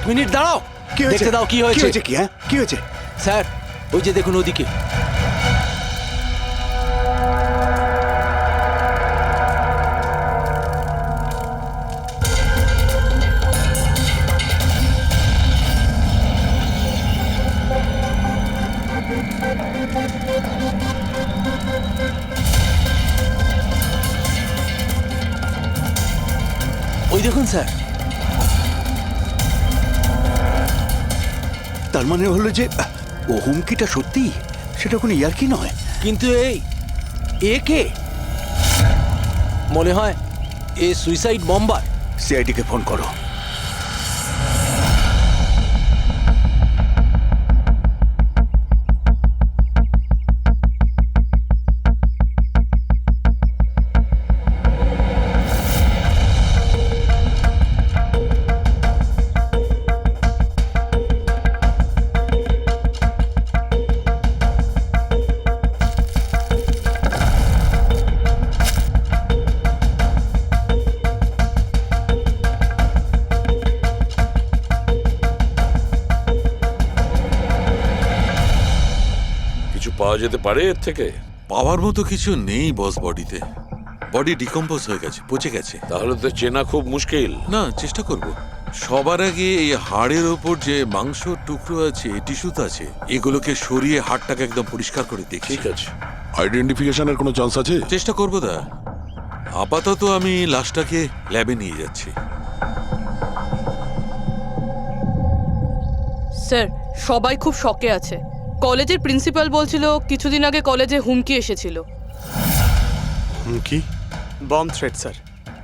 Minute দাঁড়াও, কি হয়েছে? দেখতে দাও কি হয়েছে। কি হ্যাঁ কি হয়েছে? স্যার ওই যে দেখুন ওদিকে। ওই দেখুন স্যার। তার মানে হলো যে ও হুমকিটা সত্যি, সেটা কোনো ইয়ার্কি নয়। কিন্তু এ কে? মনে হয় এ সুইসাইড বম্বার। সিআইডিকে ফোন করো। পাওয়া যেতে পারে এর থেকে? পাওয়ার মতো কিছু নেই বস। বডিতে বডি ডিকম্পোজ হয়ে গেছে, পচে গেছে। তাহলে তো চেনা খুব মুশকিল। না, চেষ্টা করব। সবার আগে এই হাড়ের ওপর যে মাংস টুকরো আছে, টিস্যুত আছে, এগুলোকে সরিয়ে হাড়টাকে একদম পরিষ্কার করে দেখি। ঠিক আছে। আইডেন্টিফিকেশনের কোনো চান্স আছে? চেষ্টা করব দা। আপাতত আমি লাশটাকে ল্যাবে নিয়ে যাচ্ছি। স্যার সবাই খুব শকে আছে। কলেজের প্রিন্সিপাল বলছিল কিছুদিন আগে কলেজে হুমকি এসেছিল। হুমকি? Bomb threat sir.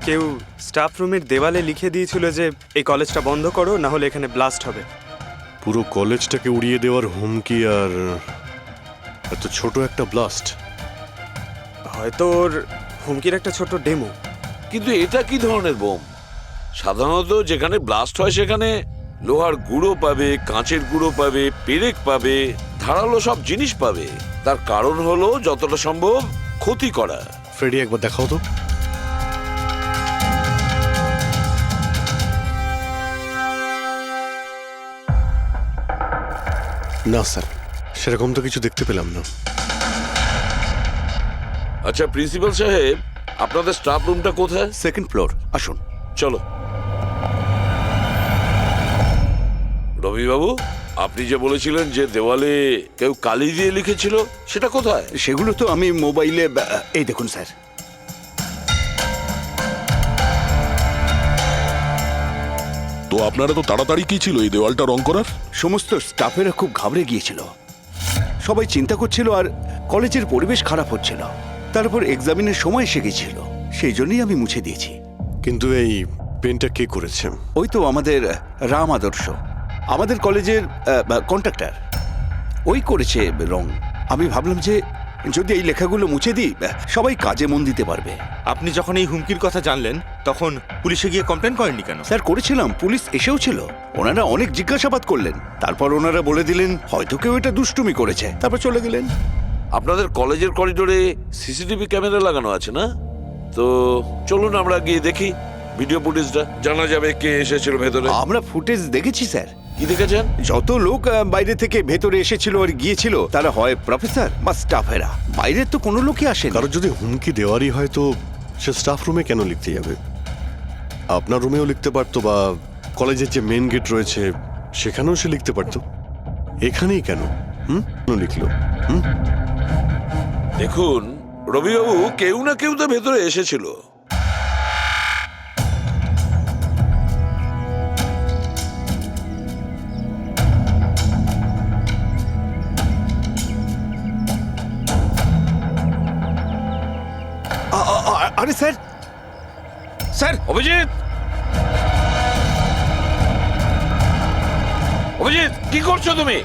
কেউ স্টাফ রুমের দেওয়ালে লিখে দিয়েছিল যে এই কলেজটা বন্ধ করো, না হলে এখানে ব্লাস্ট হবে। পুরো কলেজটাকে উড়িয়ে দেওয়ার হুমকি, আর এত ছোট একটা ব্লাস্ট। হয়তো ওর হুমকির একটা ছোট ডেমো। কিন্তু এটা কি ধরনের বোম? সাধারণত যেখানে ব্লাস্ট হয় সেখানে লোহার গুঁড়ো পাবে, কাঁচের গুঁড়ো পাবে, পেরেক পাবে, ধারালো সব জিনিস পাবে। তার কারণ হলো যতটা সম্ভব ক্ষতি করা। ফ্রেডি, একবার দেখাও তো। না স্যার, সেরকম তো কিছু দেখতে পেলাম না। আচ্ছা প্রিন্সিপাল সাহেব, আপনাদের স্টাফ রুমটা কোথায়? সেকেন্ড ফ্লোর, আসুন। চলো। রবিবাবু, আপনি যে বলেছিলেন যে দেওয়ালে কেউ কালি দিয়ে লিখেছিল, সেটা কোথায়? সেগুলো তো আমি মোবাইলে, এই দেখুন স্যার। তো আপনারা তো তাড়াতাড়ি কি ছিল এই দেওয়ালটা রং করার? সমস্ত স্টাফেরা খুব ঘাবড়ে গিয়েছিল, সবাই চিন্তা করছিল, আর কলেজের পরিবেশ খারাপ হচ্ছিল। তার উপর এক্সামিনের সময় এসে গেছিল, সেই জন্যই আমি মুছে দিয়েছি। কিন্তু এই পেনটা কে করেছে? ওই তো আমাদের রাম আদর্শ, আমাদের কলেজের কন্ট্রাক্টর, ওই করেছে রং। আমি ভাবলাম যে যদি এই লেখাগুলো মুছে দিই, সবাই কাজে মন দিতে পারবে। আপনি যখন এই হুমকির কথা জানলেন তখন পুলিশে গিয়ে কমপ্লেন করেননি কেন? স্যার করেছিলাম, পুলিশ এসেও ছিল। ওনারা অনেক জিজ্ঞাসাবাদ করলেন, তারপর ওনারা বলে দিলেন হয়তো কেউ এটা দুষ্টুমি করেছে, তারপর চলে গেলেন। আপনাদের কলেজের করিডোরে সিসিটিভি ক্যামেরা লাগানো আছে না? তো চলুন আমরা গিয়ে দেখি ভিডিও ফুটেজটা, জানা যাবে কে এসেছিল ভেতরে। আমরা ফুটেজ দেখেছি স্যার। কি দেখেছেন? যত লোক বাইরে থেকে ভেতরে এসেছিল আর গিয়েছিল, তারা হয় প্রফেসর বা স্টাফেরা, বাইরের তো কোনো লোকই আসে। কারণ যদি হুমকি দেওয়ারই হয় তো সে স্টাফ রুমে কেন লিখতে যাবে? আপনার রুমেও লিখতে পারতো, বা কলেজের যে মেন গেট রয়েছে সেখানেও সে লিখতে পারতো। এখানেই কেন লিখলো? দেখুন রবিবাবু, কেউ না কেউ তো ভেতরে এসেছিল। আরে স্যার, স্যার! অভিজিৎ, অভিজিৎ, কি করছো তুমি?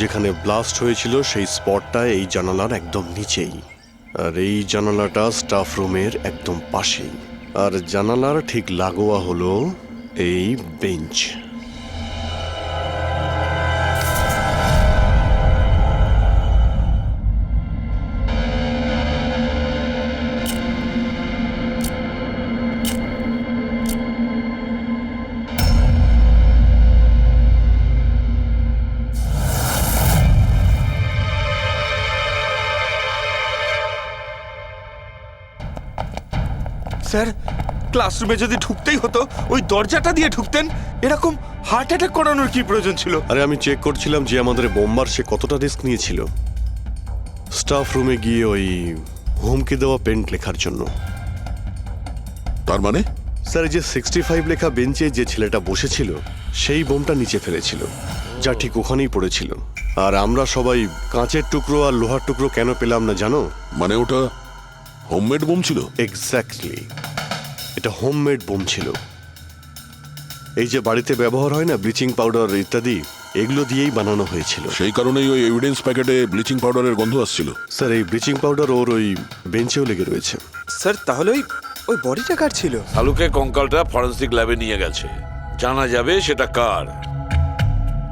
যেখানে ব্লাস্ট হয়েছিল সেই স্পটটা এই জানালার একদম নিচেই, আর এই জানালাটা স্টাফ রুমের একদম পাশেই, আর জানালার ঠিক লাগোয়া হলো এই বেঞ্চ। স্যার, ক্লাসরুমে যদি ঢুকতেই হতো ওই দরজাটা দিয়ে ঢুকতেন। এরকম হার্ট অ্যাটাক করানোর কি প্রয়োজন ছিল? আরে আমি চেক করছিলাম যে আমাদের বোমবার সে কতটা রিস্ক নিয়েছিল স্টাফ রুমে গিয়ে ওই হুমকি দেওয়া পেন্ট লেখার জন্য। তার মানে স্যার, এই যে 65 লেখা বেঞ্চে যে ছেলেটা বসেছিল সেই বোমটা নিচে ফেলেছিল, যা ঠিক ওখানেই পড়েছিল। আর আমরা সবাই কাঁচের টুকরো আর লোহার টুকরো কেন পেলাম না জানো? মানে ওটা হোমমেড বোম ছিল? এক্স্যাক্টলি, এটা হোমমেড বোম ছিল। এই যে বাড়িতে ব্যবহার হয় না ব্লিচিং পাউডার ইত্যাদি, এগুলো দিয়েই বানানো হয়েছিল। সেই কারণেই ওই এভিডেন্স প্যাকেটে ব্লিচিং পাউডারের গন্ধ আসছিল। স্যার, এই ব্লিচিং পাউডার ওর ওই বেঞ্চেও লেগে রয়েছে। স্যার, তাহলে ওই বডিটা কার ছিল? শালুকে কঙ্কালটা ফরেন্সিক ল্যাবে নিয়ে গেছে, জানা যাবে সেটা কার।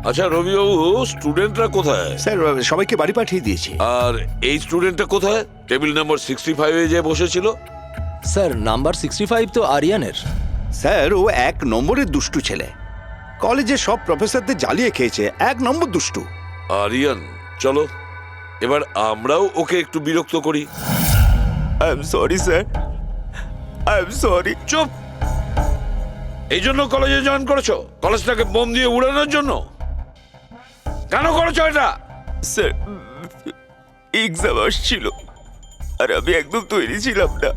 আচ্ছা রবিবাবু, স্টুডেন্টরা কোথায়? স্যার, সবাইকে বাড়ি পাঠিয়ে দিয়েছি। আর এই স্টুডেন্টটা কোথায়? টেবিল নাম্বার 65-এ যে বসেছিল? স্যার নাম্বার 65 তো আরিয়ানের। স্যার, ও 1 নম্বরের দুষ্টু ছেলে। কলেজে সব প্রফেসরদের জ্বালিয়ে খেয়েছে, 1 নম্বর দুষ্টু। আরিয়ান, চলো এবার আমরাও ওকে একটু বিরক্ত করি। I am sorry sir, I am sorry. চুপ! এই জন্য কলেজে জয়েন করেছো? কলেজটাকে বোম দিয়ে উড়ানোর জন্য? কেন করেছো এটা? স্যার, এক্সাম আসছিল আর আমি একদম তৈরি ছিলাম না,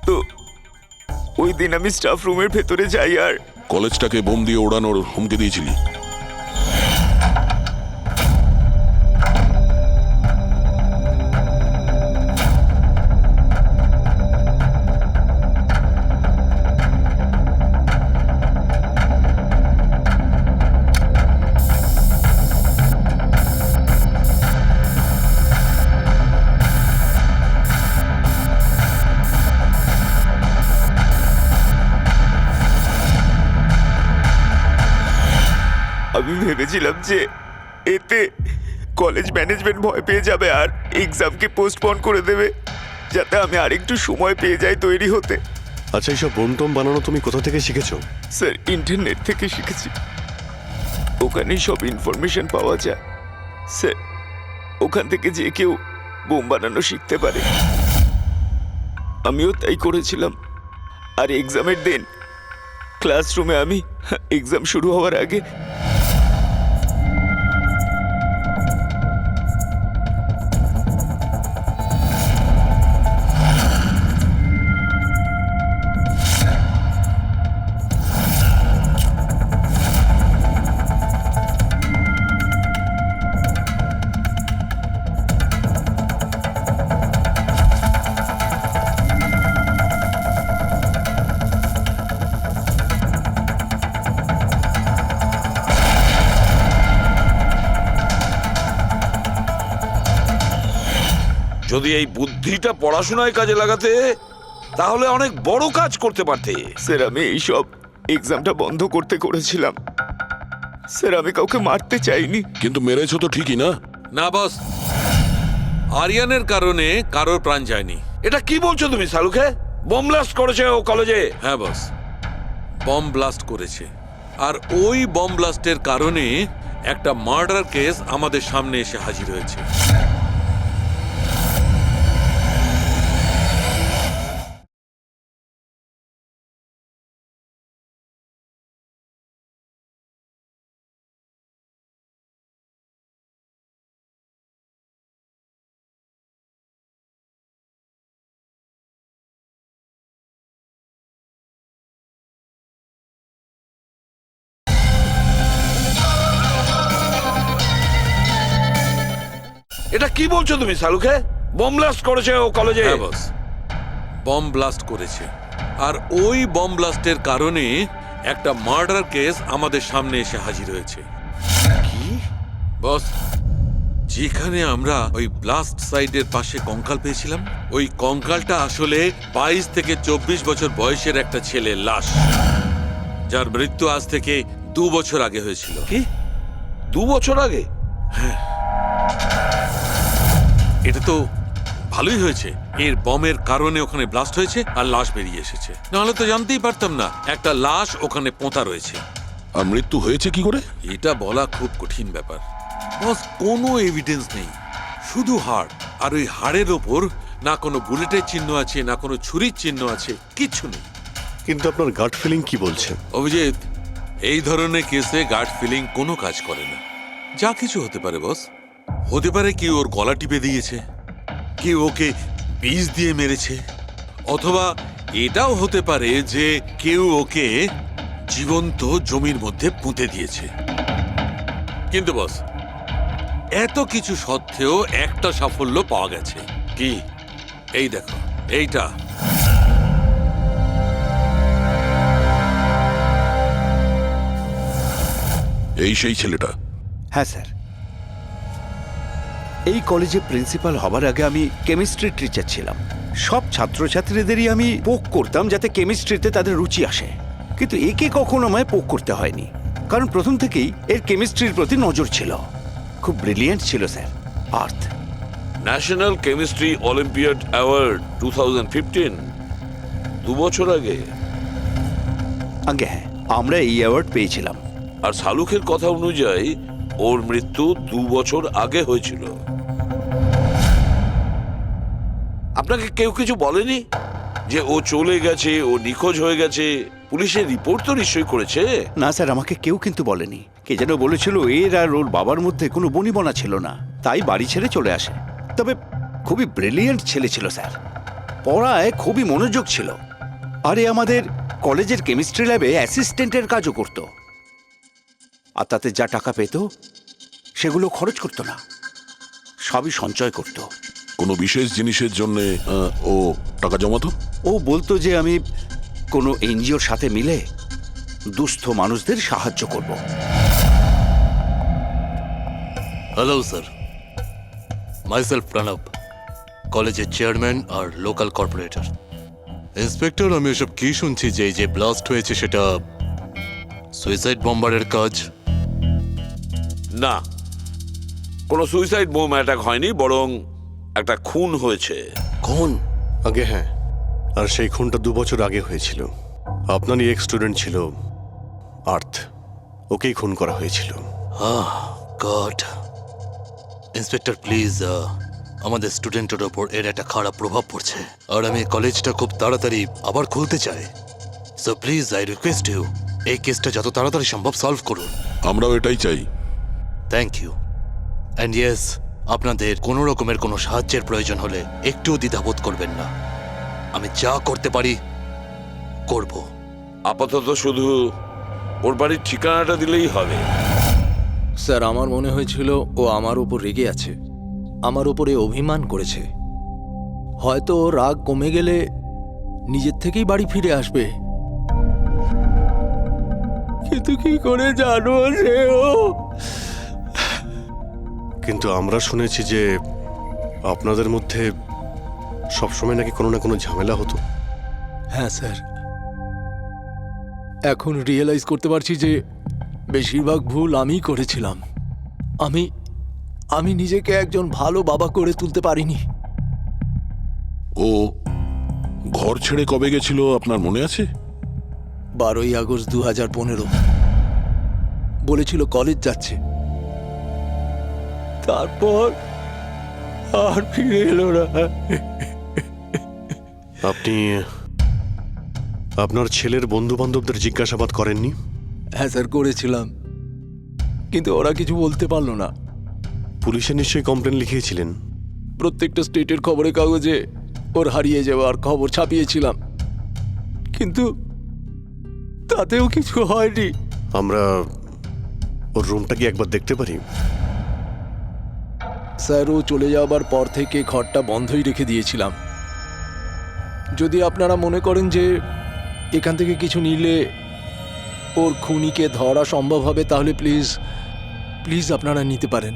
তো ওই দিন আমি স্টাফ রুমের ভেতরে যাই আর কলেজটাকে বোম দিয়ে ওড়ানোর হুমকি দিয়েছিলি? আমি ভেবেছিলাম যে এতে কলেজ ম্যানেজমেন্ট ভয় পেয়ে যাবে আর এক্সামকে পোস্টপোন করে দেবে, যাতে আমি আরেকটু সময় পেয়ে যাই তৈরি হতে। আচ্ছা, এইসব বোম টোম বানানো তুমি কোথা থেকে শিখেছো? স্যার, ইন্টারনেট থেকে শিখেছি, ওখানেই সব ইনফরমেশন পাওয়া যায়। স্যার, ওখান থেকে যে কেউ বোম বানানো শিখতে পারে। আমিও তাই করেছিলাম। আর এক্সামের দিন ক্লাসরুমে আমি এক্সাম শুরু হওয়ার আগে যদি এই বুদ্ধিটা পড়াশোনায় কাজে লাগাতে, তাহলে অনেক বড় কাজ করতে পারতে। স্যার, আমি এইসব এক্সামটা বন্ধ করতে করেছিলাম। স্যার, আমি কাউকে মারতে চাইনি। কিন্তু মেরেছো তো ঠিকই না? না বস, আরিয়ানের কারণে কারোর প্রাণ যায়নি। এটা কি বলছো তুমি শালুকে? বোম ব্লাস্ট করেছে ও কলেজে? হ্যাঁ বস, বম ব্লাস্ট করেছে। আর ওই বম ব্লাস্টের কারণে একটা মার্ডার কেস আমাদের সামনে এসে হাজির হয়েছে। এটা কি বলছো তুমি শালুকে? বোম ব্লাস্ট করেছে ও কলেজে? হ্যাঁ বস, বম ব্লাস্ট করেছে। আর ওই বম ব্লাস্টের কারণে একটা মার্ডার কেস আমাদের সামনে এসে হাজির হয়েছে। কি? বস, যেখানে আমরা ওই ব্লাস্ট সাইটের পাশে কঙ্কাল পেয়েছিলাম, ওই কঙ্কালটা আসলে 22 থেকে 24 বছর বয়সের একটা ছেলের লাশ, যার মৃত্যু আজ থেকে 2 বছর আগে হয়েছিল। কি 2 বছর আগে? এটা তো ভালোই হয়েছে, এর বমের কারণে ওখানে ব্লাস্ট হয়েছে আর লাশ বেরিয়ে এসেছে, নাহলে তো জানতেই পারতাম না একটা লাশ ওখানে পোঁতা রয়েছে। আর মৃত্যু হয়েছে কি করে? এটা বলা খুব কঠিন ব্যাপার বস, কোনো এভিডেন্স নেই, শুধু হাড়, আর ওই হাড়ের ওপর না কোনো বুলেটের চিহ্ন আছে, না কোনো ছুরির চিহ্ন আছে, কিচ্ছু নেই। কিন্তু আপনার গাট ফিলিং কি বলছে? অভিজিৎ, এই ধরনের কেসে গার্ড ফিলিং কোনো কাজ করে না। যা কিছু হতে পারে বস, হতে পারে কেউ ওর গলা টিপে দিয়েছে, কেউ ওকে বিষ দিয়ে মেরেছে, অথবা এটাও হতে পারে যে কেউ ওকে জীবন্ত জমির মধ্যে পুঁতে দিয়েছে। কিন্তু বস, এত কিছু সত্ত্বেও একটা সাফল্য পাওয়া গেছে। কি? এই দেখো, এইটা। এই সেই ছেলেটা? হ্যাঁ স্যার, এই কলেজে প্রিন্সিপাল হবার আগে আমি কেমিস্ট্রি টিচার ছিলাম। সব ছাত্রছাত্রীদেরই আমি পোক করতাম যাতে কেমিস্ট্রিতে তাদের রুচি আসে, কিন্তু একে কখনো আমায় পোক করতে হয়নি, কারণ প্রথম থেকেই এর কেমিস্ট্রির প্রতি নজর ছিল। খুব ব্রিলিয়েন্ট ছিল স্যার। আর্থ ন্যাশনাল কেমিস্ট্রি অলিম্পিয়াড অ্যাওয়ার্ড 2015, 2 বছর আগে। আগে হ্যাঁ, আমরা এই অ্যাওয়ার্ড পেয়েছিলাম। আর শালুকের কথা অনুযায়ী ওর মৃত্যু 2 বছর আগে হয়েছিল। আপনাকে কেউ কিছু বলেনি যে ও চলে গেছে, ও নিখোঁজ হয়ে গেছে? পুলিশের রিপোর্ট তো নিশ্চয়ই করেছে। না স্যার, আমাকে কেউ কিন্তু বলেনি। কে যেন বলেছিল এর আর ওর বাবার মধ্যে কোনো বনিবনা ছিল না, তাই বাড়ি ছেড়ে চলে আসে। তবে খুবই ব্রিলিয়েন্ট ছেলে ছিল স্যার, পড়ায় খুবই মনোযোগ ছিল। আরে আমাদের কলেজের কেমিস্ট্রি ল্যাবে অ্যাসিস্ট্যান্টের কাজও করতো, আর তাতে যা টাকা পেত সেগুলো খরচ করতো না, সবই সঞ্চয় করতো। কোনো বিশেষ জিনিসের জন্য ও টাকা জমাতো? ও বলতো যে আমি কোনো এনজিওর সাথে মিলে দুস্থ মানুষদের সাহায্য করব। হ্যালো স্যার, মাইসেলফ প্রণব, কলেজের চেয়ারম্যান আর লোকাল কর্পোরেটর। ইন্সপেক্টর, আমি এসব কি শুনছি যে এই যে ব্লাস্ট হয়েছে সেটা সুইসাইড বম্বারের কাজ? না, কোনো সুইসাইড বোম অ্যাটাক হয়নি, বরং একটা খুন হয়েছে। কোন? আগে হ্যাঁ, আর সেই খুনটা 2 বছর আগে হয়েছিল। আপনারই এক স্টুডেন্ট ছিল আর্থ, ওকেই খুন করা হয়েছিল। গড। ইন্সপেক্টর প্লিজ, আমাদের স্টুডেন্টের ওপর এর একটা খারাপ প্রভাব পড়ছে, আর আমি কলেজটা খুব তাড়াতাড়ি আবার খুলতে চাই। So please I request you, এই কেসটা যত তাড়াতাড়ি সম্ভব সলভ করুন। আমরাও এটাই চাই। Thank you. অ্যান্ড ইয়েস, আপনাদের কোনো রকমের কোনো সাহায্যের প্রয়োজন হলে একটুও দ্বিধাবোধ করবেন না, আমি যা করতে পারি করব। আপাতত শুধু ওর বাড়ির ঠিকানাটা দিলেই হবে। স্যার, আমার মনে হয়েছিল ও আমার উপর রেগে আছে, আমার উপরে অভিমান করেছে। হয়তো ওর রাগ কমে গেলে নিজের থেকেই বাড়ি ফিরে আসবে, কিন্তু কি করে জানো যে ও? কিন্তু আমরা শুনেছি যে আপনাদের মধ্যে সবসময় নাকি কোনো না কোনো ঝামেলা হতো। হ্যাঁ স্যার, এখন রিয়েলাইজ করতে পারছি যে বেশিরভাগ ভুল আমিই করেছিলাম। আমি নিজেকে একজন ভালো বাবা করে তুলতে পারিনি। ও ঘর ছেড়ে কবে গেছিল আপনার মনে আছে? 12ই আগস্ট 2015। বলেছিল কলেজ যাচ্ছে, তারপর আর ফিরে এলো না। আপনি আপনার ছেলের বন্ধু বান্ধবদের জিজ্ঞাসাবাদ করেননি? হ্যাঁ স্যার, করেছিলাম, কিন্তু ওরা কিছু বলতে পারলো না। পুলিশে নিশ্চয়ই কমপ্লেন লিখিয়েছিলেন? প্রত্যেকটা স্টেটের খবরের কাগজে ওর হারিয়ে যাওয়ার খবর ছাপিয়েছিলাম, কিন্তু তাতেও কিছু হয়নি। আমরা ওর রুমটা কি একবার দেখতে পারি? স্যার, ও চলে যাওয়ার পর থেকে ঘরটা বন্ধই রেখে দিয়েছিলাম। যদি আপনারা মনে করেন যে এখান থেকে কিছু নিলে ওর খুনিকে ধরা সম্ভব হবে, তাহলে প্লিজ প্লিজ আপনারা নিতে পারেন।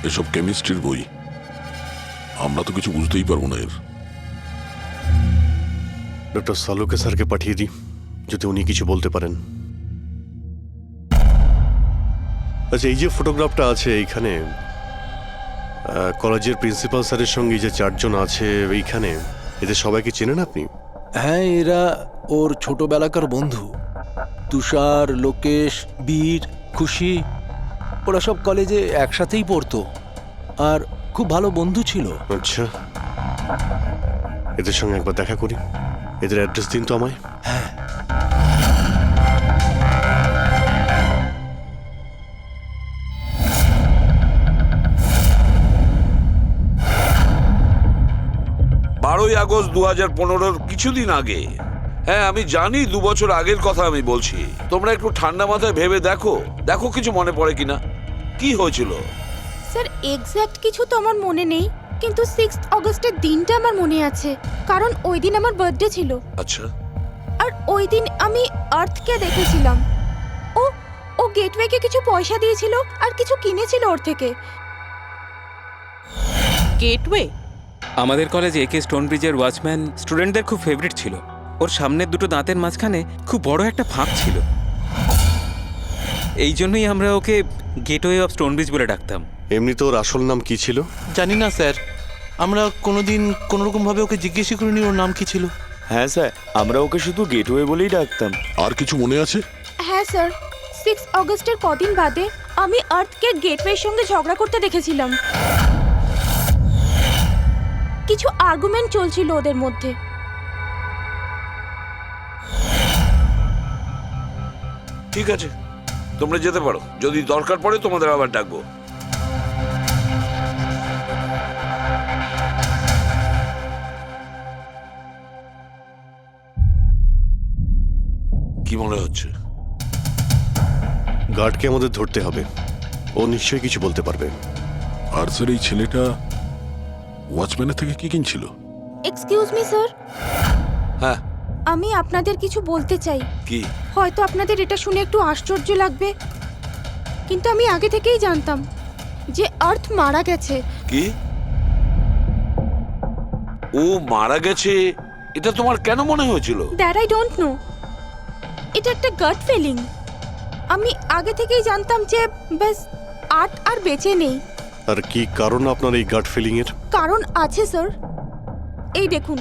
এসব কেমিস্ট্রির বই, আমরা তো কিছু বুঝতেই পারবো না এর। ডক্টর সালুকে স্যারকে পাঠিয়ে দিই, যদি উনি কিছু বলতে পারেন। আচ্ছা, এই যে ফটোগ্রাফটা আছে এইখানে, কলেজের প্রিন্সিপাল স্যারের সঙ্গে যে 4 জন আছে এইখানে, এদের সবাইকে চেনেন আপনি? হ্যাঁ, এরা ওর ছোটবেলাকার বন্ধু। তুষার, লোকেশ, বীর, খুশি, ওরা সব কলেজে একসাথেই পড়তো আর খুব ভালো বন্ধু ছিল। আচ্ছা, এদের সঙ্গে একবার দেখা করি। এদের অ্যাড্রেস দিন তো আমায়। বারোই আগস্ট 2015 কিছুদিন আগে। হ্যাঁ, আমি জানি 2 বছর আগের কথা আমি বলছি। তোমরা একটু ঠান্ডা মাথায় ভেবে দেখো, দেখো কিছু মনে পড়ে কিনা। কি হয়েছিল? স্যার এক্স্যাক্ট কিছু তো আমার মনে নেই, কিন্তু 6 অগস্টের দিনটা আমার মনে আছে, কারণ ওই দিন আমার বার্থডে ছিল। আচ্ছা, আর ওই দিন আমি আর্থকে দেখেছিলাম। ও ও গেটওয়েকে কিছু পয়সা দিয়েছিল আর কিছু কিনেছিল ওর থেকে। গেটওয়ে? আমাদের কলেজে একে স্টোন ব্রিজের ওয়াচম্যান স্টুডেন্টদের খুব ফেভারিট ছিল। ওর সামনের দুটো দাঁতের মাঝখানে খুব বড় একটা ফাঁক ছিল। এই জন্যই আমরা ওকে গেটওয়ে অফ স্টোন ব্রিজ বলে ডাকতাম। এমনি তো ওর আসল নাম কি ছিল? জানি না স্যার, আমরা কোনোদিন কোনোরকমভাবে ওকে জিজ্ঞেসই করিনি ওর নাম কি ছিল। হ্যাঁ স্যার, আমরা ওকে শুধু গেটওয়ে বলেই ডাকতাম। আর কিছু মনে আছে? হ্যাঁ স্যার, 6 অগস্টের কদিন বাদে আমি আর্থকে গেটওয়ের সঙ্গে ঝগড়া করতে দেখেছিলাম। কিছু আর্গুমেন্ট চলছিল ওদের মধ্যে। ঠিক আছে, তোমরা যেতে পারো। যদি দরকার পড়ে তোমাদের আবার ডাকবো। কি মনে হচ্ছে? গার্ডকে আমাদের ধরতে হবে, ও নিশ্চয়ই কিছু বলতে পারবে। আর স্যার, এই ছেলেটা ওয়াচম্যানের থেকে কি কিনছিল? এক্সকিউজ মি স্যার, হ্যাঁ, আমি আপনাদের কিছু বলতে চাই। কি? হয়তো আপনাদের এটা শুনে একটু আশ্চর্য লাগবে, কিন্তু আমি আগে থেকেই জানতাম যে আর্থ মারা গেছে। কি? ও মারা গেছে এটা তোমার কেন মনে হয়েছিল? দ্যাট আই ডোন্ট নো, এটা একটা গাট ফিলিং। আমি আগে থেকেই জানতাম যে ব্যাস আর্থ আর বেঁচে নেই। আর কি কারণ আপনার এই গাট ফিলিং এর? কারণ আছে স্যার, এই দেখুন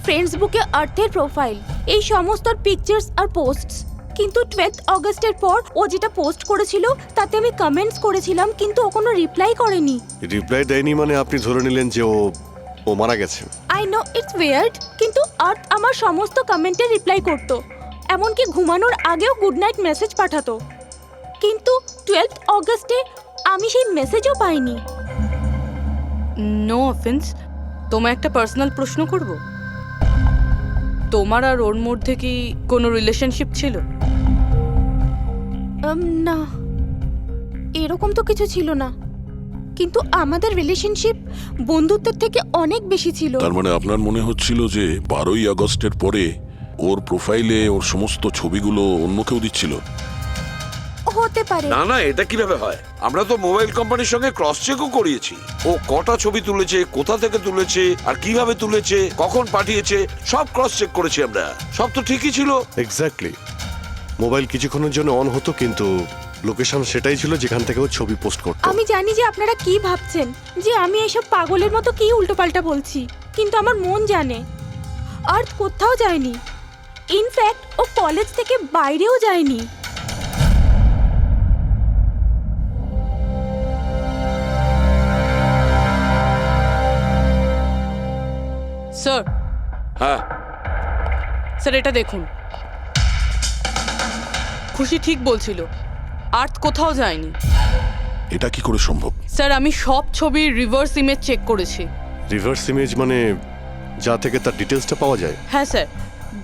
ফ্রেন্ডস বুকে আর্থের প্রোফাইল, এই সমস্ত পিকচার্স আর পোস্টস। কিন্তু 12 অগস্টের পর ও যেটা পোস্ট করেছিল তাতে আমি কমেন্টস করেছিলাম, কিন্তু ও কোনো রিপ্লাই করেনি। রিপ্লাই দেয়নি মানে আপনি ধরে নিলেন যে ও মারা গেছে? আই নো ইটস ওয়ার্ড, কিন্তু আর্থ আমার সমস্ত কমেন্টে রিপ্লাই করতো, এমনকি ঘুমানোর আগেও গুড নাইট মেসেজ পাঠাতো। কিন্তু 12 অগস্টে আমি সেই মেসেজও পাইনি। নো অফেন্স, তোমায় একটা পার্সোনাল প্রশ্ন করব। তোমার আর ওর মধ্যে কি কোনো রিলেশনশিপ ছিল? না, এরকম তো কিছু ছিল না, কিন্তু আমাদের রিলেশনশিপ বন্ধুত্বের থেকে অনেক বেশি ছিল। তার মানে আপনার মনে হচ্ছিল যে 12ই আগস্টের পরে ওর প্রোফাইলে ওর সমস্ত ছবিগুলো অন্য কেউ দিচ্ছিল? হতে পারে। না না, এটা কিভাবে হয়? আমরা তো মোবাইল কোম্পানির সঙ্গে ক্রস চেকও করিয়েছি। ও কটা ছবি তুলেছে, কোথা থেকে তুলেছে, আর কিভাবে তুলেছে, কখন পাঠিয়েছে, সব ক্রস চেক করেছি আমরা। সব তো ঠিকই ছিল। এক্স্যাক্টলি, মোবাইল কিছুক্ষণের জন্য অন হতো, কিন্তু লোকেশন সেটাই ছিল যেখান থেকে ও ছবি পোস্ট করতো। আমি জানি যে আপনারা কি ভাবছেন, যে আমি এসব পাগলের মতো কি উল্টোপাল্টা বলছি, কিন্তু আমার মন জানে আর্থ কোথাও যায়নি। ইনফ্যাক্ট ও কলেজ থেকে বাইরেও যায়নি। স্যার, হ্যাঁ, স্যার এটা দেখুন, খুশি ঠিক বলছিল, আর্থ কোথাও যায়নি। এটা কি করে সম্ভব? স্যার আমি সব ছবির রিভার্স ইমেজ চেক করেছি। রিভার্স ইমেজ মানে যা থেকে তার ডিটেলসটা পাওয়া যায়? হ্যাঁ স্যার,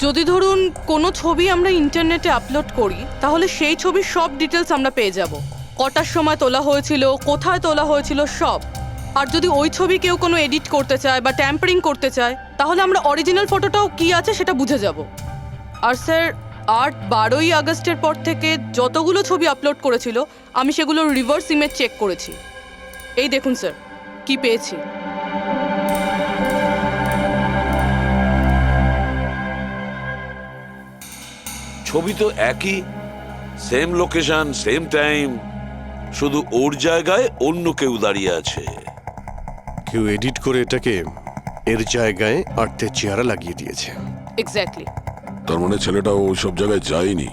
যদি ধরুন কোনো ছবি আমরা ইন্টারনেটে আপলোড করি, তাহলে সেই ছবির সব ডিটেলস আমরা পেয়ে যাব। কটার সময় তোলা হয়েছিল, কোথায় তোলা হয়েছিল, সব। আর যদি ওই ছবি কেউ কোনো এডিট করতে চায় বা ট্যাম্পারিং করতে চায়, তাহলে আমরা অরিজিনাল ফটোটাও কি আছে সেটা বুঝে যাব। আর স্যার আর 12ই আগস্টের পর থেকে যতগুলো ছবি আপলোড করেছিল আমি সেগুলোর রিভার্স ইমেজ চেক করেছি। এই দেখুন স্যার কি পেয়েছি। ছবি তো একই, সেম লোকেশন, সেম টাইম, শুধু ওর জায়গায় অন্য কেউ দাঁড়িয়ে আছে। কেউ এডিট করে এটাকে এর জায়গায় আর্থের চেহারা লাগিয়ে দিয়েছে। এক্স্যাক্টলি। তার মানে ছেলেটা ওই সব জায়গায় যায়নি,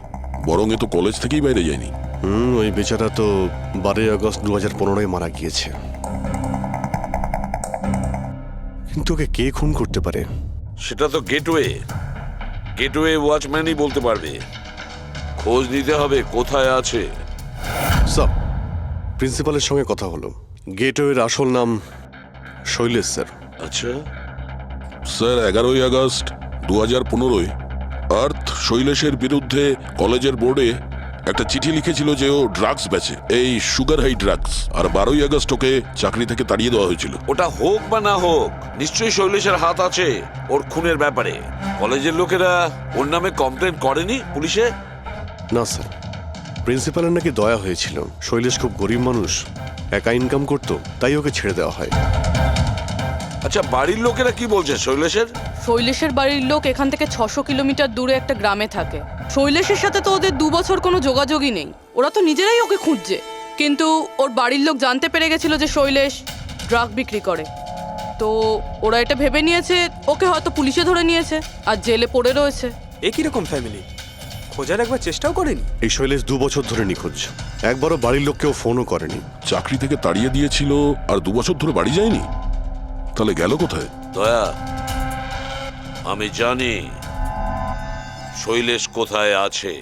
বরং এ তো কলেজ থেকেই বাইরে যায়নি। ওই বেচারা তো 12ই আগস্ট 2015 মারা গিয়েছে। কিন্তু ওকে কে খুন করতে পারে? সেটা তো গেটওয়ে ওয়াচম্যানই বলতে পারবে। খোঁজ নিতে হবে কোথায় আছে। স্যার, প্রিন্সিপালের সঙ্গে কথা হলো। গেটওয়ের আসল নাম শৈলেশ স্যার। আচ্ছা, স্যার 11ই আগস্ট 2015 আর্থ শৈলেশের বিরুদ্ধে কলেজের বোর্ডে একটা চিঠি লিখেছিল যে ও ড্রাগস বেচে, এই সুগার হাই ড্রাগস। আর 12ই আগস্ট ওকে চাকরি থেকে তাড়িয়ে দেওয়া হয়েছিল। ওটা হোক বা না হোক, নিশ্চয়ই শৈলেশের হাত আছে ওর খুনের ব্যাপারে। কলেজের লোকেরা ওর নামে কমপ্লেন করেনি পুলিশে? না স্যার, প্রিন্সিপালের নাকি দয়া হয়েছিল। শৈলেশ খুব গরিব মানুষ, একা ইনকাম করতো, তাই ওকে ছেড়ে দেওয়া হয়। আচ্ছা, বাড়ির লোকেরা কি বলছে শৈলেশের? শৈলেশের বাড়ির লোক এখান থেকে 600 কিলোমিটার দূরে একটা গ্রামে থাকে। শৈলেশের সাথে তো ওদের 2 বছর কোনো যোগাযোগই নেই। ওরা তো নিজেরাই ওকে খুঁজছে। কিন্তু ওর বাড়ির লোক জানতে পেরে গেছিল যে শৈলেশ ড্রাগ বিক্রি করে, তো ওরা এটা ভেবে নিয়েছে ওকে হয়তো পুলিশে ধরে নিয়েছে আর জেলে পড়ে রয়েছে। এ কিরকম ফ্যামিলি? খোঁজার একবার চেষ্টাও করেনি? এই শৈলেশ 2 বছর ধরে নিখোঁজ, একবারও বাড়ির লোককেও ফোনও করেনি। চাকরি থেকে তাড়িয়ে দিয়েছিল আর 2 বছর ধরে বাড়ি যায়নি, তাহলে গেল কোথায়? দয়া, আমি জানি শৈলেশ কোথায় আছে।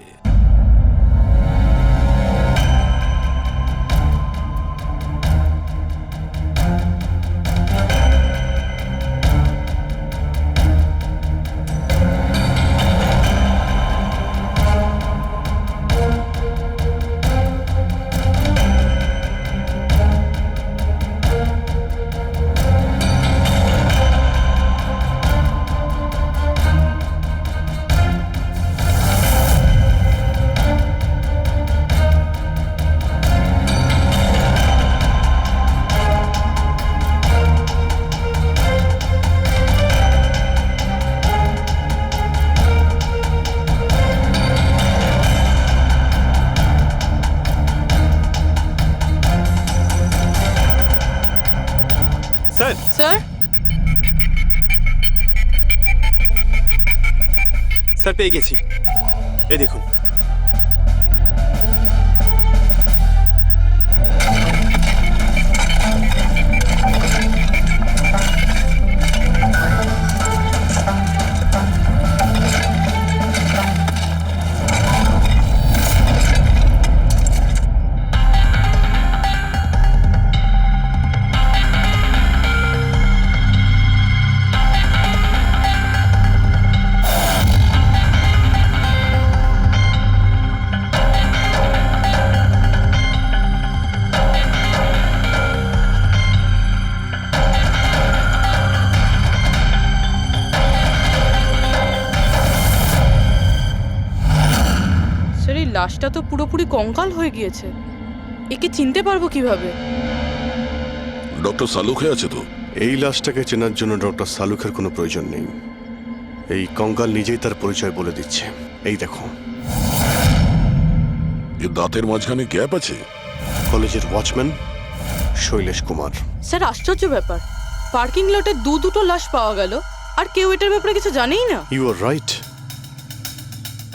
স্যার, স্যার, স্যার পেয়ে গেছি। এ দেখুন। স্যার, এই লাশটা তো পুরোপুরি কঙ্কাল হয়ে গিয়েছে। একে চিনতে পারবো কিভাবে? ডক্টর সালুখে আছে তো? এই লাশটাকে চেনার জন্য ডক্টর সালুখের কোনো প্রয়োজন নেই। এই কঙ্কাল নিজেই তার পরিচয় বলে দিচ্ছে। এই দেখো, এর দাঁতের মাঝখানে গ্যাপ আছে। কলেজের ওয়াচম্যান শৈলেশ কুমার। স্যার, আশ্চর্য ব্যাপার, পার্কিং লটে দুটো লাশ পাওয়া গেল আর কেউ এটার ব্যাপারে কিছু জানেই না। You are right.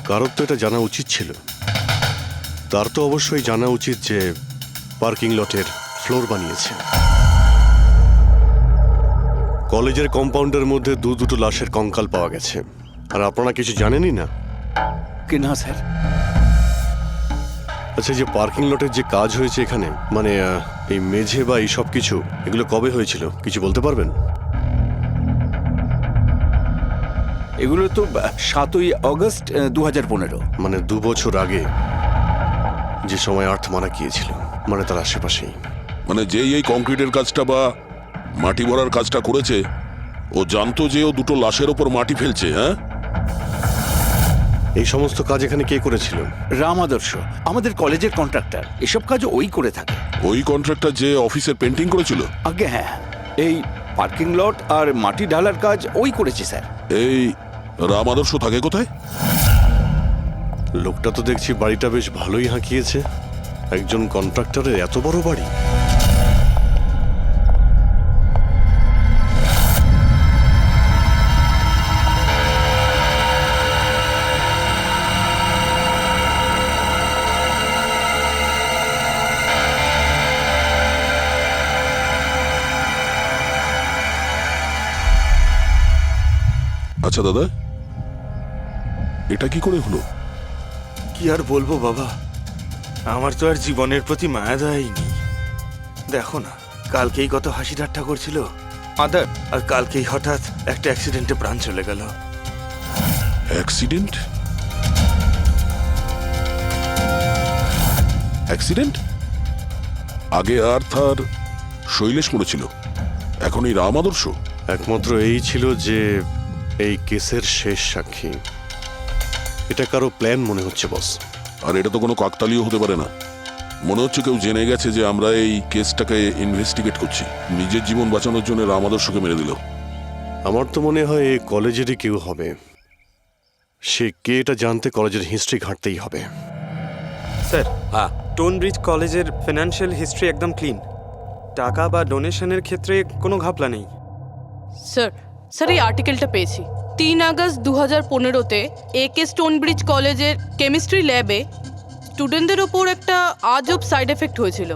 কারোর তো এটা জানা উচিত ছিল। তার তো অবশ্যই জানা উচিত যে পার্কিং লটের ফ্লোর বানিয়েছে। কলেজের কম্পাউন্ডের মধ্যে দুটো লাশের কঙ্কাল পাওয়া গেছে, আর আপনারা কিছু জানেনই না? কি না স্যার? আচ্ছা, যে পার্কিং লটের যে কাজ হয়েছে এখানে, মানে এই মেঝে বা এই সব কিছু, এগুলো কবে হয়েছিল কিছু বলতে পারবেন? এগুলো তো 7ই আগস্ট 2015। মানে 2 বছর আগে, যে সময় আর্থ মারা গিয়েছিল, মানে তার আশেপাশেই। মানে যেই এই কংক্রিটের কাজটা বা মাটি ভরার কাজটা করেছে, ও জানতো যে ও দুটো লাশের ওপর মাটি ফেলছে। হ্যাঁ, এই সমস্ত কাজ এখানে কে করেছিল? রাম আদর্শ আমাদের কলেজের কন্ট্রাক্টর, এসব কাজ ওই করে থাকে। ওই কন্ট্রাক্টর যে অফিসের পেন্টিং করেছিল? আগে হ্যাঁ, এই পার্কিং লট আর মাটি ঢালার কাজ ওই করেছে স্যার। এই রাম আদর্শ থাকে কোথায়? লোকটা তো দেখছি বাড়িটা বেশ ভালোই হাঁকিয়েছে। একজন কন্ট্রাক্টরের এত বড় বাড়ি। আচ্ছা দাদা, এটা কি করে হলো? কি আর বলবো বাবা, আমার তো আর জীবনের প্রতি মায়া দয়াই নেই। দেখো না, কালকেই কত হাসি ঠাট্টা করছিল আদার, আর কালকেই হঠাৎ একটা অ্যাক্সিডেন্টে প্রাণ চলে গেল। অ্যাক্সিডেন্ট? অ্যাক্সিডেন্ট? আগে আর্থ আর শৈলেশ মরেছিল, এখন এই রাম আদর্শ। একমাত্র এই ছিল যে এই কেসের শেষ সাক্ষী। এটা কারো প্ল্যান মনে হচ্ছে বস। আর এটা তো কোনো কাকতালীয় হতে পারে না। মনে হচ্ছে কেউ জেনে গেছে যে আমরা এই কেসটাকে ইনভেস্টিগেট করছি, নিজের জীবন বাঁচানোর জন্য রাম আদর্শকে মেরে দিল। আমার তো মনে হয় এই কলেজেরই কেউ হবে। সে কে এটা জানতে কলেজের হিস্ট্রি ঘাঁটতেই হবে। স্যার, হ্যাঁ, স্টোনব্রিজ কলেজের ফিনান্সিয়াল হিস্ট্রি একদম ক্লিন। টাকা বা ডোনেশনের ক্ষেত্রে কোনো ঘাপলা নেই। স্যার স্যার এই আর্টিকেলটা পেয়েছি। 3 আগস্ট 2015-তে একে স্টোনব্রিজ কলেজের কেমিস্ট্রি ল্যাবে স্টুডেন্টদের ওপর একটা আজব সাইড এফেক্ট হয়েছিল।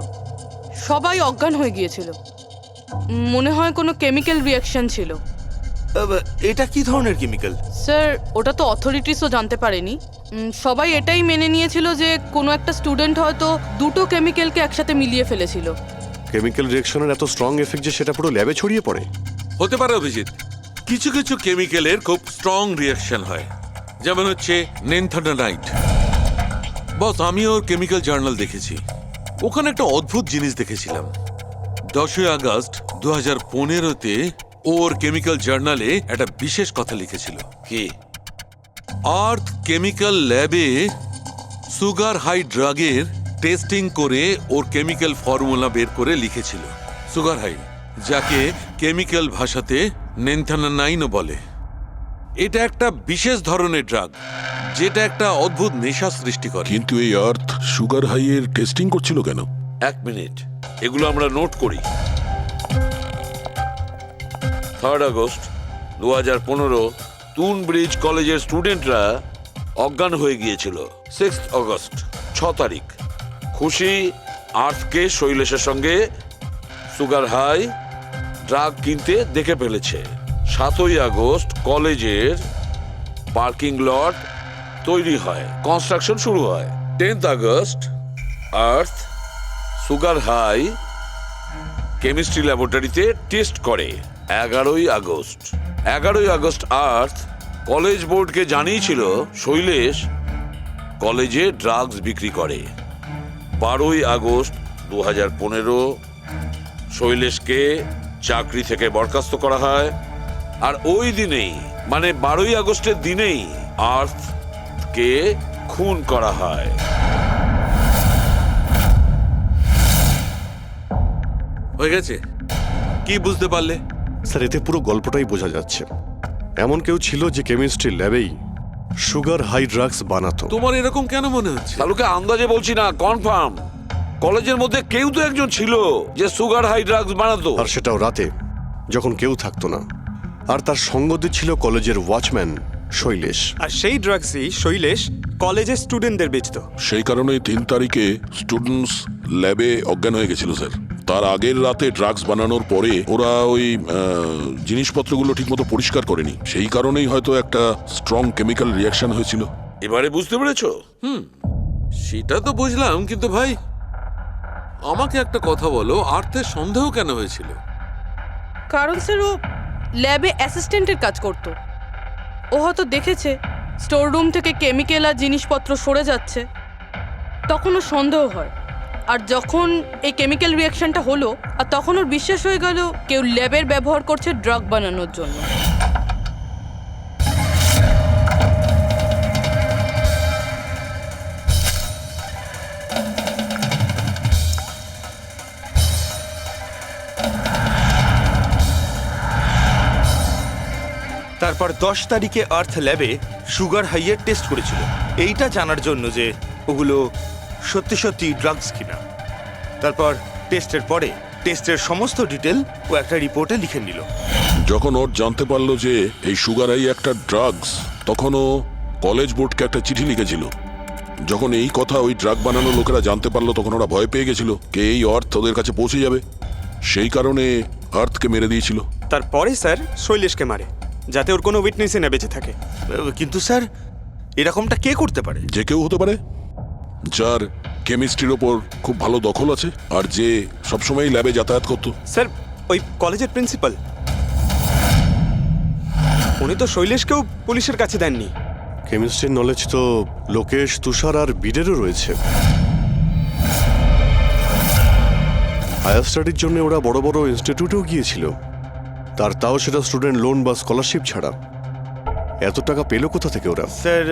সবাই অজ্ঞান হয়ে গিয়েছিল। মনে হয় কোনো কেমিক্যাল রিয়াকশন ছিল। এটা কি ধরনের কেমিক্যাল? স্যার ওটা তো অথরিটিসও জানতে পারেনি। সবাই এটাই মেনে নিয়েছিল যে কোনো একটা স্টুডেন্ট হয়তো দুটো কেমিক্যালকে একসাথে মিলিয়ে ফেলেছিল। কেমিক্যাল রিঅ্যাকশনের এত স্ট্রং এফেক্ট যে সেটা পুরো ল্যাবে ছড়িয়ে পড়ে। হতে পারে অভিজিৎ, কিছু কিছু কেমিক্যালের খুব স্ট্রং রিয়াকশন হয়, যেমন হচ্ছে নেনথানাইট। বস, আমি ওর কেমিক্যাল জার্নাল দেখেছি, ওখানে একটা অদ্ভুত জিনিস দেখেছিলাম। 10 আগস্ট 2015-তে ওর কেমিক্যাল জার্নালে একটা বিশেষ কথা লিখেছিল। কি? আর্থ কেমিক্যাল ল্যাবে সুগার হাই ড্রাগের টেস্টিং করে ওর কেমিক্যাল ফর্মুলা বের করে লিখেছিল সুগার হাই, যাকে কেমিক্যাল ভাষাতে নেনথানাইনও বলে। এটা একটা বিশেষ ধরনের ড্রাগ, যেটা একটা অদ্ভুত নেশা সৃষ্টি করে। কিন্তু এই আর্থ সুগার হাইয়ের টেস্টিং করছিল কেন? 1 মিনিট, এগুলো আমরা নোট করি। 3 আগস্ট 2015 স্টোনব্রিজ কলেজের স্টুডেন্টরা অজ্ঞান হয়ে গিয়েছিল। 6 আগস্ট 6 তারিখ খুশি আর্থকে শৈলেশের সঙ্গে সুগার হাই ড্রাগ কিনতে দেখে ফেলেছে। 7 আগস্ট কলেজের পার্কিং লট তৈরি হয়, কনস্ট্রাকশন শুরু হয়। 10 আগস্ট আর্থ সুগার হাই কেমিস্ট্রি ল্যাবরেটরিতে টেস্ট করে। 11 আগস্ট আর্থ কলেজ বোর্ডকে জানিয়েছিল শৈলেশ কলেজে ড্রাগস বিক্রি করে। 12 আগস্ট 2015 শৈলেশকে চাকরি থেকে বরখাস্ত করা হয়। আর ওই দিনেই, মানে 12 আগস্টের দিনেই আর্থকে খুন করা হয়। হয়ে গেছে? কি বুঝতে পারলে? স্যার, এতে পুরো গল্পটাই বোঝা যাচ্ছে। এমন কেউ ছিল যে কেমিস্ট্রি ল্যাবেই সুগার হাই ড্রাগস বানাতো। তোমার এরকম কেন মনে হচ্ছে? তাহলে আন্দাজে বলছি না, কনফার্ম কলেজের মধ্যে কেউ তো একজন ছিল যে সুগার হাই ড্রাগস বানাতো। আর সেটাও রাতে, যখন কেউ থাকতো না। আর তার সঙ্গ দিচ্ছিল কলেজের ওয়াচম্যান শৈলেশ। আর সেই ড্রাগসই শৈলেশ কলেজের স্টুডেন্টদের বেচতো। সেই কারণেই 3 তারিখে স্টুডেন্টস ল্যাবে অজ্ঞান হয়ে গেছিল স্যার। তার আগের রাতে ড্রাগস বানানোর পরে ওরা ওই জিনিসপত্রগুলো ঠিকমতো পরিষ্কার করেনি, সেই কারণেই হয়তো একটা স্ট্রং কেমিক্যাল রিয়াকশন হয়েছিল। এবারে বুঝতে পেরেছো? সেটা তো বুঝলাম, কিন্তু ভাই আমাকে একটা কথা বলো, আর্থের সন্দেহ কেন হয়েছিল? কারণ স্যার ও ল্যাবে অ্যাসিস্ট্যান্টের কাজ করত। ও হয়তো দেখেছে স্টোর রুম থেকে কেমিক্যাল আর জিনিসপত্র সরে যাচ্ছে, তখন ওর সন্দেহ হয়। আর যখন এই কেমিক্যাল রিয়াকশনটা হলো, আর তখন ওর বিশ্বাস হয়ে গেল কেউ ল্যাবের ব্যবহার করছে ড্রাগ বানানোর জন্য। তারপর 10 তারিখে আর্থ ল্যাবে সুগার হাইয়ের টেস্ট করেছিল, এইটা জানার জন্য যে ওগুলো সত্যি সত্যি ড্রাগস কিনা। তারপর টেস্টের পরে টেস্টের সমস্ত ডিটেল ও একটা রিপোর্টে লিখে নিল। যখন ওর জানতে পারলো যে এই সুগার হাই একটা ড্রাগস, তখন ও কলেজ বোর্ডকে একটা চিঠি লিখেছিল। যখন এই কথা ওই ড্রাগ বানানো লোকেরা জানতে পারলো, তখন ওরা ভয় পেয়ে গেছিল কে এই অর্থ ওদের কাছে পৌঁছে যাবে। সেই কারণে আর্থকে মেরে দিয়েছিল। তারপরে স্যার শৈলেশকে মারে, যাতে ওর কোনো উইটনেসই না বেঁচে থাকে। কিন্তু স্যার, এরকমটা কে করতে পারে? যে কেউ হতে পারে, যার কেমিস্ট্রির ওপর খুব ভালো দখল আছে আর যে সবসময় ল্যাবে যাতায়াত করতো। স্যার, ওই কলেজের প্রিন্সিপাল, উনি তো শৈলেশকেও পুলিশের কাছে দেননি। কেমিস্ট্রির নলেজ তো লোকেশ, তুষার আর বীরেরও রয়েছে। হায়ার স্টাডির জন্য ওরা বড় বড় ইনস্টিটিউটেও গিয়েছিল, তাও সেটা স্টুডেন্ট লোন বা স্কলারশিপ ছাড়া। এত টাকা পেলো কোথা থেকে ওরা? স্যার,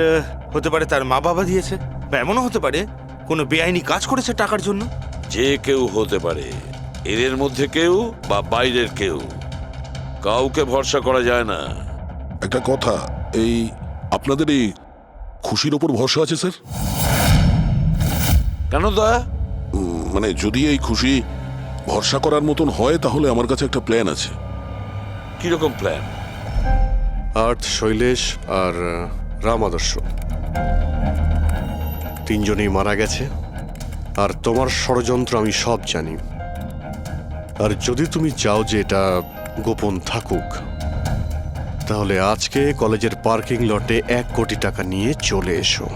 হতে পারে তার মা বাবা দিয়েছে, বা এমনও হতে পারে কোনো বেআইনি কাজ করেছে টাকার জন্য। যে কেউ হতে পারে, এদের মধ্যে কেউ বা বাইরের কেউ, কাউকে ভরসা করা যায় না। একটা কথা, এই আপনাদের এই খুশির ওপর ভরসা আছে স্যার? কেন দয়া? মানে যদি এই খুশি ভরসা করার মতন হয়, তাহলে আমার কাছে একটা প্ল্যান আছে। কিরকম প্ল্যান? আর্থ, শৈলেশ আর রাম আদর্শ তিনজনেই মারা গেছে, আর তোমার ষড়যন্ত্র আমি সব জানি। আর যদি তুমি চাও যে এটা গোপন থাকুক, তাহলে আজকে কলেজের পার্কিং লটে 1 কোটি টাকা নিয়ে চলে এসো।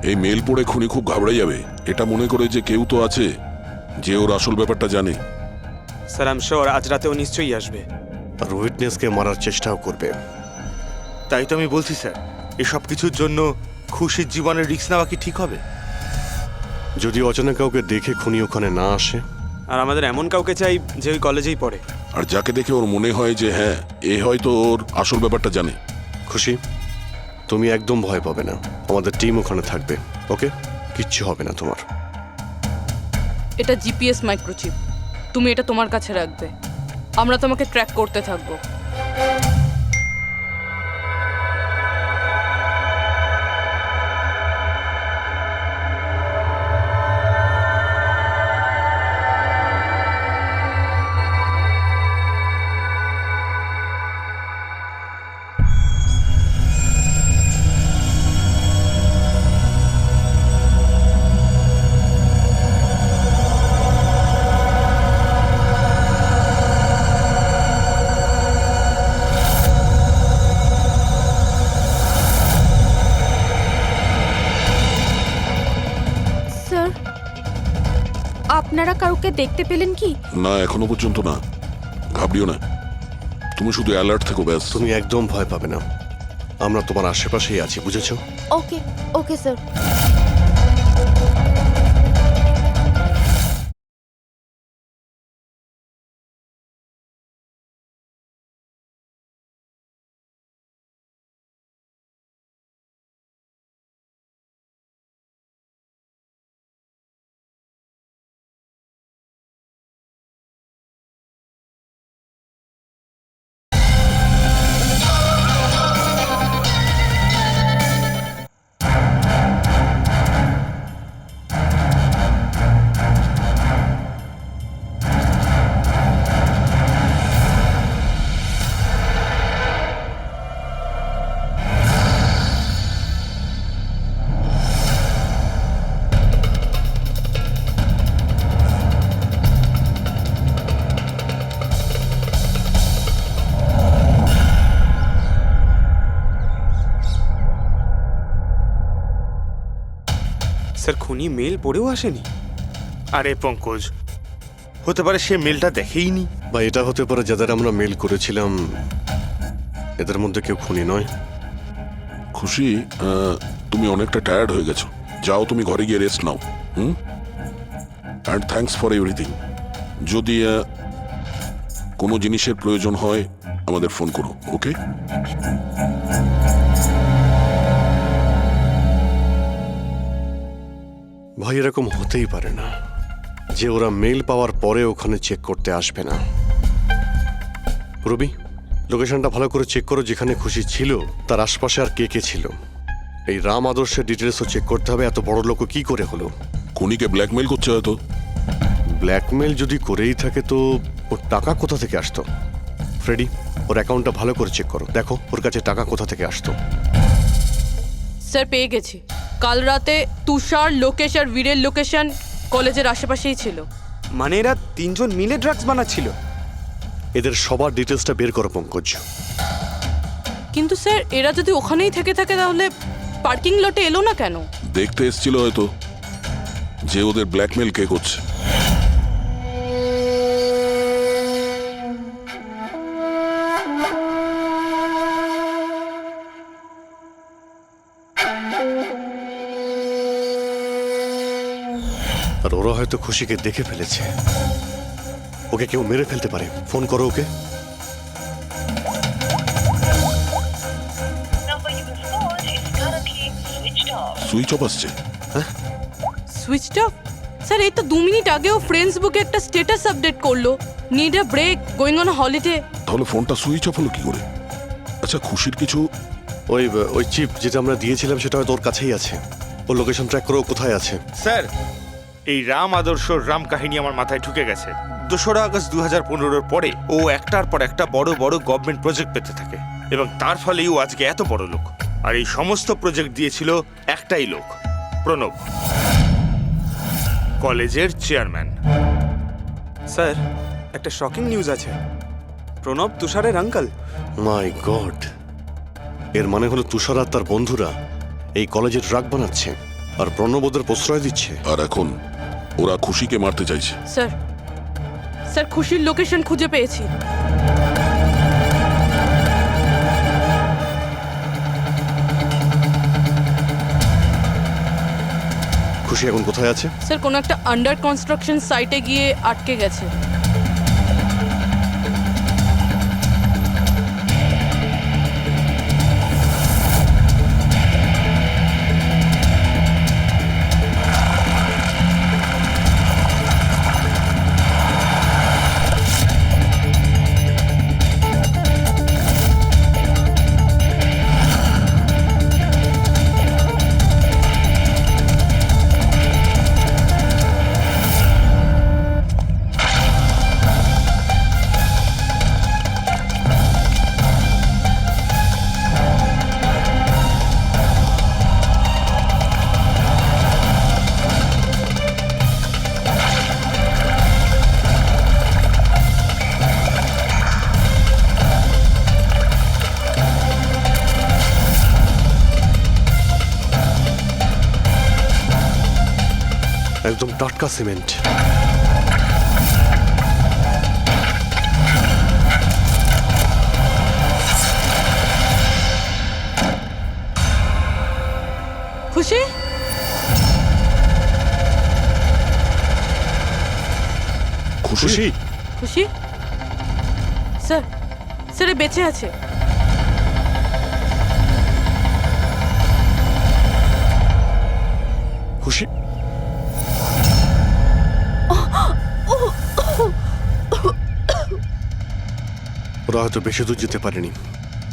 এই মেল পড়ে খুনি খুব ঘাবড়ে যাবে, এটা মনে করে যে কেউ তো আছে যে ওর আসল ব্যাপারটা জানে। স্যার, আই এম শিওর আজ রাতেও নিশ্চয়ই আসবে। আর উইটনেসকে মারার চেষ্টাও করবে। তাই তো আমি বলছি স্যার, এসব কিছুর জন্য খুশির জীবনের রিস্ক নেওয়া কি ঠিক হবে? যদি অচেনা কাউকে দেখে খুনি ওখানে না আসে। আর আমাদের এমন কাউকে চাই যে ওই কলেজেই পড়ে। আর যাকে দেখে ওর মনে হয় যে হ্যাঁ, এ হয়তো ওর আসল ব্যাপারটা জানে। খুশি, তুমি একদম ভয় পাবে না, আমাদের টিম ওখানে থাকবে। ওকে, কিচ্ছু হবে না তোমার। এটা জিপিএস মাইক্রোচিপ, তুমি এটা তোমার কাছে রাখবে, আমরা তোমাকে ট্র্যাক করতে থাকবো। স্যার, আপনারা কাউকে দেখতে পেলেন কি? না, এখনো পর্যন্ত না। ঘাবড়িও না, তুমি শুধু অ্যালার্ট থেকো ব্যাস। তুমি একদম ভয় পাবে না, আমরা তোমার আশেপাশেই আছি, বুঝেছো? ওকে ওকে স্যার। স্যার, খুনি মেল পড়েও আসেনি? আরে পঙ্কজ, হতে পারে সে মেলটা দেখেইনি। বা এটা হতে পারে যাদের আমরা মেল করেছিলাম এদের মধ্যে কেউ খুনি নয়। খুশি, তুমি অনেকটা টায়ার্ড হয়ে গেছো, যাও তুমি ঘরে গিয়ে rest now. And thanks for everything. যদি কোনো জিনিসের প্রয়োজন হয় আমাদের ফোন করো, ওকে? ভাই, এরকম হতেই পারে না যে ওরা মেল পাওয়ার পরে ওখানে চেক করতে আসবে না। রবি, লোকেশনটা ভালো করে চেক করো, যেখানে খুশি ছিল তার আশপাশে আর কে কে ছিল। এই রাম আদর্শের ডিটেলসও চেক করতে হবে, এত বড় লোক কি করে হলো। খুনিকে ব্ল্যাকমেল করছে হয়তো। ব্ল্যাকমেল যদি করেই থাকে তো ওর টাকা কোথা থেকে আসতো? ফ্রেডি, ওর অ্যাকাউন্টটা ভালো করে চেক করো, দেখো ওর কাছে টাকা কোথা থেকে আসতো। স্যার পেয়ে গেছি। কাল রাতে তুষার, লোকেশ আর বীরের লোকেশন কলেজের আশেপাশেই ছিল। মানে এরা তিনজন মিলে ড্রাগস বানাচ্ছিল? এদের সবার ডিটেলসটা বের করো পঙ্কজ। কিন্তু স্যার এরা যদি ওখানেই থেকে থাকে তাহলে পার্কিং লটে এলো না কেন? দেখতে এসেছিল হয়তো যে ওদের ব্ল্যাকমেল কে করছে। আর ওরা হয়তো খুশিকে দেখে ফেলেছে, ওকে কেউ মেরে ফেলতে পারে। ফোন করো ওকে। সুইচ অফ আসছে। Switched off? স্যার এই তো 2 মিনিট আগেও ফেসবুকে একটা স্ট্যাটাস আপডেট করলো, need a break, going on holiday. তাহলে ফোনটা সুইচ অফ হলো কি করে? আচ্ছা, খুশির কিছু ওই চিপ যেটা আমরা দিয়েছিলাম সেটা হয়তো ওর কাছেই আছে। ওর লোকেশন ট্র্যাক করো, কোথায় আছে। স্যার, এই রাম আদর্শর রাম কাহিনী আমার মাথায় ঢুকে গেছে। 2রা আগস্ট 2015-র পরে ও একটার পর একটা বড় বড় গভর্নমেন্ট প্রজেক্ট পেতে থাকে এবং তার ফলেই ও আজকে এত বড় লোক। আর এই সমস্ত প্রজেক্ট দিয়েছিল একটাই লোক, প্রণব, কলেজের চেয়ারম্যান। স্যার, একটা শকিং নিউজ আছে। প্রণব তুষারের আঙ্কেল। মাই গড, এর মানে হলো তুষার আর তার বন্ধুরা এই কলেজে ড্রাগ বানাচ্ছে আর প্রণব ওদের প্রশ্রয় দিচ্ছে। আর এখন ওরা খুশিকে মারতে চাইছে। স্যার, স্যার খুশির লোকেশন খুঁজে পেয়েছি। খুশি এখন কোথায় আছে? স্যার কোনো একটা আন্ডার কনস্ট্রাকশন সাইটে গিয়ে আটকে গেছে। একদম টাটকা সিমেন্ট। খুশি? খুশি? খুশি? স্যার, স্যার এ বেঁচে আছে। খুশি? ওরা হয়তো বেশি দূর যেতে পারেনি।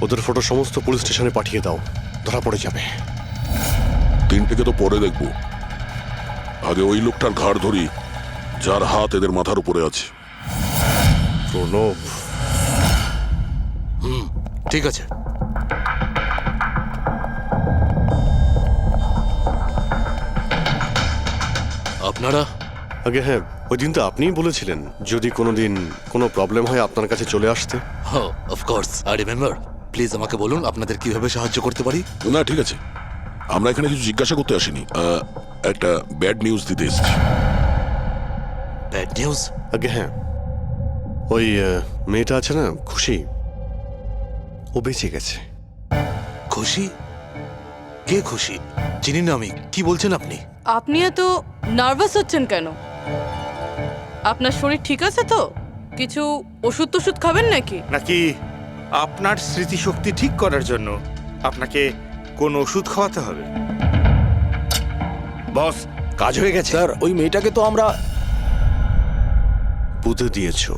ওদের ফটো সমস্ত পুলিশ স্টেশনে পাঠিয়ে দাও, ধরা পড়ে যাবে। 3টেকে তো পরে দেখবো, আগে ওই লোকটার ঘাড় ধরি যার হাত এদের মাথার উপরে আছে। প্রণব। ঠিক আছে। আপনারা? আগে হ্যাঁ, ওই দিন তো আপনিই বলেছিলেন যদি কোনোদিন কোনো প্রবলেম হয় আপনার কাছে চলে আসতে। হ্যাঁ, অফকোর্স আই রিমেম্বার। প্লিজ আমাকে বলুন আপনাদের কিভাবে সাহায্য করতে পারি। না ঠিক আছে, আমরা এখানে কিছু জিজ্ঞাসা করতে আসিনি, একটা ব্যাড নিউজ দিতে এসেছি। Bad news? আগে হ্যাঁ, ওই মেয়েটা আছে না খুশি, ও বেঁচে গেছে। খুশি? কে খুশি? চিনি না আমি। কি বলছেন আপনি? আপনি এত নার্ভাস হচ্ছেন কেন? আপনার শরীর ঠিক আছে তো? কিছু ওষুধ টষুধ খাবেন নাকি? নাকি আপনার স্মৃতিশক্তি ঠিক করার জন্য আপনাকে কোন ওষুধ খাওয়াতে হবে? বস, কাজ হয়ে গেছে। স্যার ওই মেয়েটাকে তো আমরা পুঁতে দিয়েছো।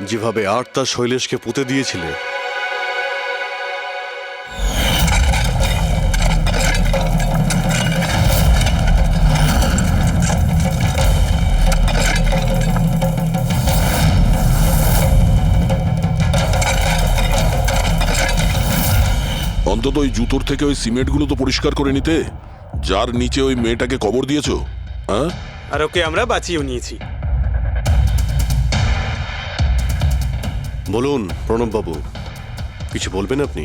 যেভাবে আর্তা শৈলেশকে পুঁতে দিয়েছিলে, অন্তত ওই জুতোর থেকে ওই সিমেন্টগুলো তো পরিষ্কার করে নিতে, যার নিচে ওই মেয়েটাকে কবর দিয়েছো। হ্যাঁ, আর ওকে আমরা বাঁচিয়েও নিয়েছি। বলুন প্রণববাবু, কিছু বলবেন আপনি?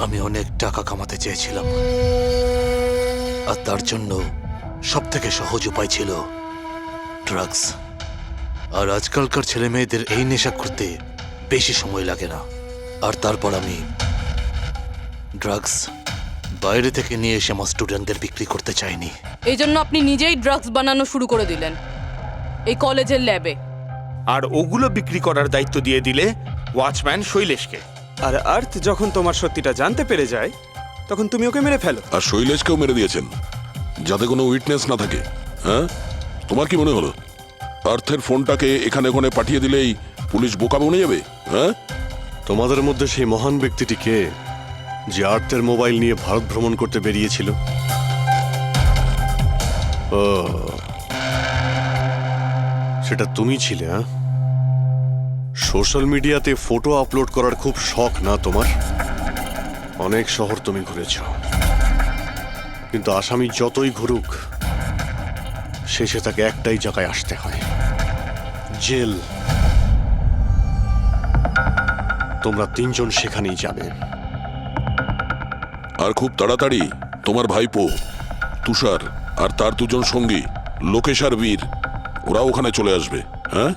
আমি অনেক টাকা কামাতে চেয়েছিলাম, আর তার জন্য সব থেকে সহজ উপায় ছিল ড্রাগস। আর আজকালকার ছেলে মেয়েদের এই নেশা করতে বেশি সময় লাগে না। আর তারপর আমি ড্রাগস বাইরে থেকে নিয়ে এসে আমার স্টুডেন্টদের বিক্রি করতে চাইনি। এই জন্য আপনি নিজেই ড্রাগস বানানো শুরু করে দিলেন এই কলেজের ল্যাবে। আর ওগুলো বিক্রি করার দায়িত্ব দিয়ে দিলে ওয়াচম্যান শৈলেশকে। আর আর্থ যখন তোমার সত্যিটা জানতে পেরে যায়, তখন তুমি ওকে মেরে ফেলো। আর শৈলেশকেও মেরে দিয়েছেন যাতে কোনো উইটনেস না থাকে। হ্যাঁ, তোমার কি মনে হলো আর্থের ফোনটাকে এখানে ওখানে পাঠিয়ে দিলেই পুলিশ বোকা বনে যাবে? হ্যাঁ, তোমাদের মধ্যে সেই মহান ব্যক্তিটি কে যে আর্থের মোবাইল নিয়ে ভারত ভ্রমণ করতে বেরিয়েছিল? ও, সেটা তুমি ছিলে? হ্যাঁ, সোশ্যাল মিডিয়াতে ফটো আপলোড করার খুব শখ না তোমার? অনেক শহর তুমি ঘুরেছ, কিন্তু আসামি যতই ঘুরুক শেষে তাকে একটাই জায়গায় আসতে হয়, জেল। তোমরা তিনজন সেখানেই যাবে। আর খুব তাড়াতাড়ি তোমার ভাইপো তুষার আর তার দুজন সঙ্গী লোকেশ আর বীর, ওরা ওখানে চলে আসবে। হ্যাঁ,